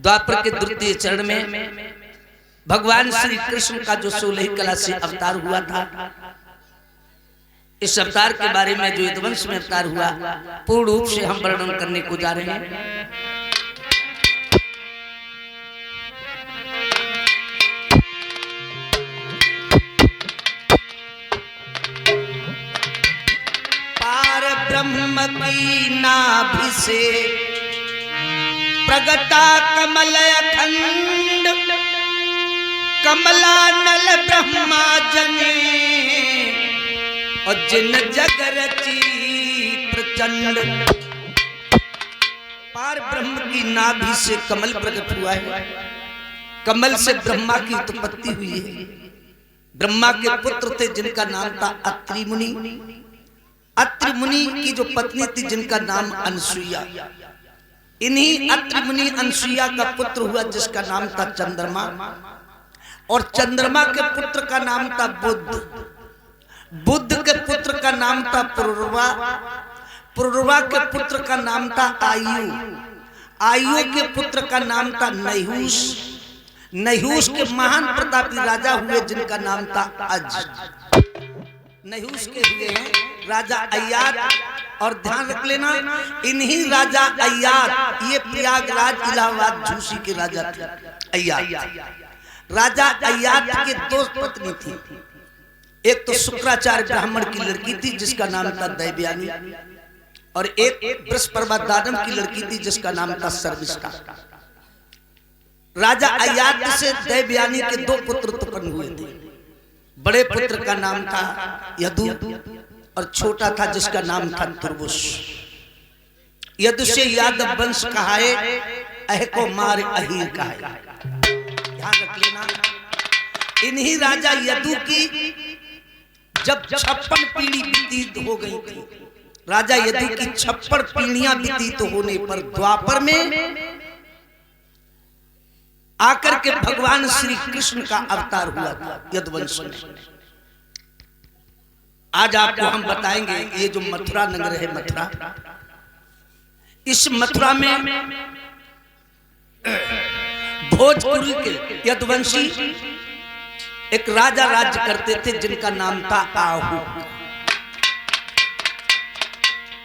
द्वापर के द्वितीय चरण में भगवान श्री कृष्ण का जो 16 कला से अवतार हुआ था, इस अवतार के बारे में जो यदुवंश में अवतार हुआ पूर्ण रूप से हम वर्णन करने को जा रहे हैं। पार ब्रह्म की नाभि से प्रगटा कमल अखंड, कमला नल ब्रह्मा जने और जिन जग रची प्रचंड। पार ब्रह्म की नाभि से कमल प्रकट हुआ है। कमल से ब्रह्मा की उत्पत्ति हुई है। ब्रह्मा के पुत्र थे जिनका नाम था अत्रि मुनि। अत्रि मुनि की जो पत्नी थी जिनका नाम अनसुईया। इन्हीं अत्रि मुनि अनसुईया का पुत्र हुआ जिसका नाम था चंद्रमा, और चंद्रमा के पुत्र का नाम था बुध। बुध के पुत्र का नाम था पुरुरवा। पुरुरवा के पुत्र का नाम था आयु। आयु के पुत्र का नाम था नहुष। नहुष के महान प्रतापी राजा हुए जिनका नाम था अज। नहुष के हुए हैं राजा अय्यार। और ध्यान रख लेना, इन्हीं राजा अय्यार, ये प्रयागराज इलाहाबाद झूसी के राजा थे अय्यार। राजा अय्यार के दो पत्नी थी। एक तो शुक्राचार्य ब्राह्मण की लड़की थी जिसका नाम था दैवयानी, और एक बृहस्पति दानव की लड़की थी जिसका नाम था शर्मिष्ठा। राजा अय्यार से दैवयानी के दो पुत्र उत्पन्न हुए थे। बड़े पुत्र का नाम था यदु और छोटा था जिसका नाम था तुर्बुस। यदु से यादव वंश कहाए, अह को मारे अहीर कहाए। ध्यान रख लेना, इन्हीं राजा यदु की जब 56 पीढ़ी व्यतीत हो गई थी, राजा यदु की 56 पीढ़ियां व्यतीत होने पर द्वापर में आकर के भगवान श्री कृष्ण का अवतार हुआ था यदुवंश में। आज आपको हम बताएंगे ये जो मथुरा नगर है, मथुरा, इस मथुरा में भोजपुरी के यदुवंशी एक राजा राज्य करते थे जिनका नाम था आहू।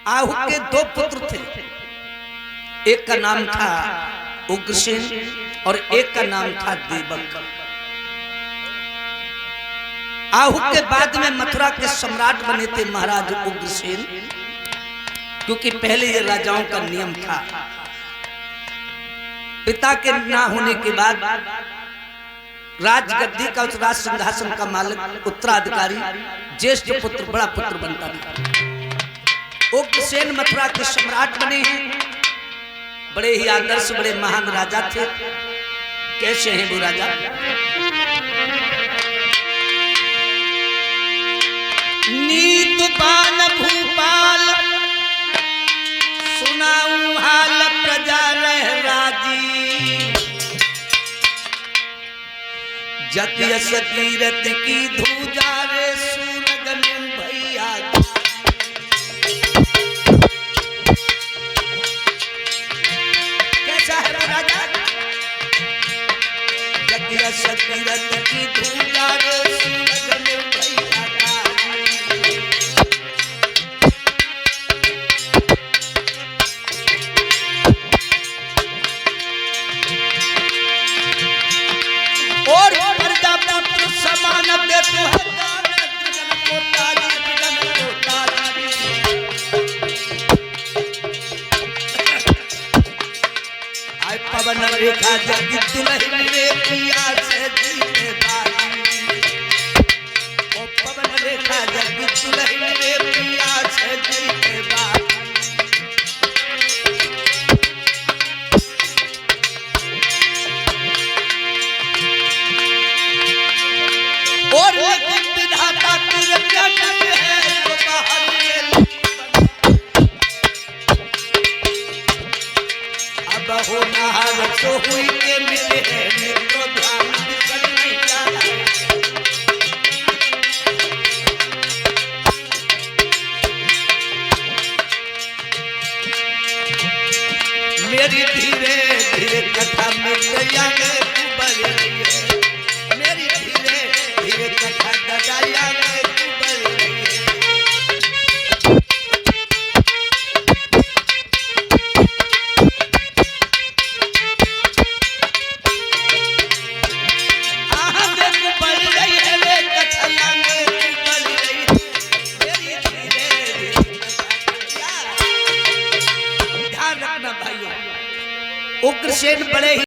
आहू के दो पुत्र थे, एक का नाम था उग्रसेन और एक का नाम था देवक। आहू के बाद में मथुरा के सम्राट बने थे महाराज उग्रसेन, क्योंकि पहले ये राजाओं का नियम था। पिता के ना होने के बाद राजगद्दी का, उस राज सिंहासन का मालिक उत्तराधिकारी ज्येष्ठ पुत्र, बड़ा पुत्र बनता था। उग्रसेन मथुरा के सम्राट बने हैं। बड़े ही आदर्श, बड़े महान राजा थे। कैसे हैं वो राजा? नीतुपान भूपाल सुनाऊं हाल प्रजा रह राजी, जग यश कीरत की धूजा रे सूरगन भैया। कैसा है राजा? जग यश कीरत की धूजा रे सूरगन भैया। और प्रजापुत्र समान देते हैं आय पवन रेखा जग दुल्हन रे पिया से जीते बाजी। ओ पवन रेखा जग दुल्हन रे पिया से जीते बाजी। और विधाता की रक्षा है तो बाहर अब हो नहार तो हुई के मिले हैं तो ध्यान करने जा मेरी धीरे धीरे कथा मिट जाए कुबल रही है मेरी धीरे धीरे कथा दगाया कुबल रही है। उग्रसेन बड़े ही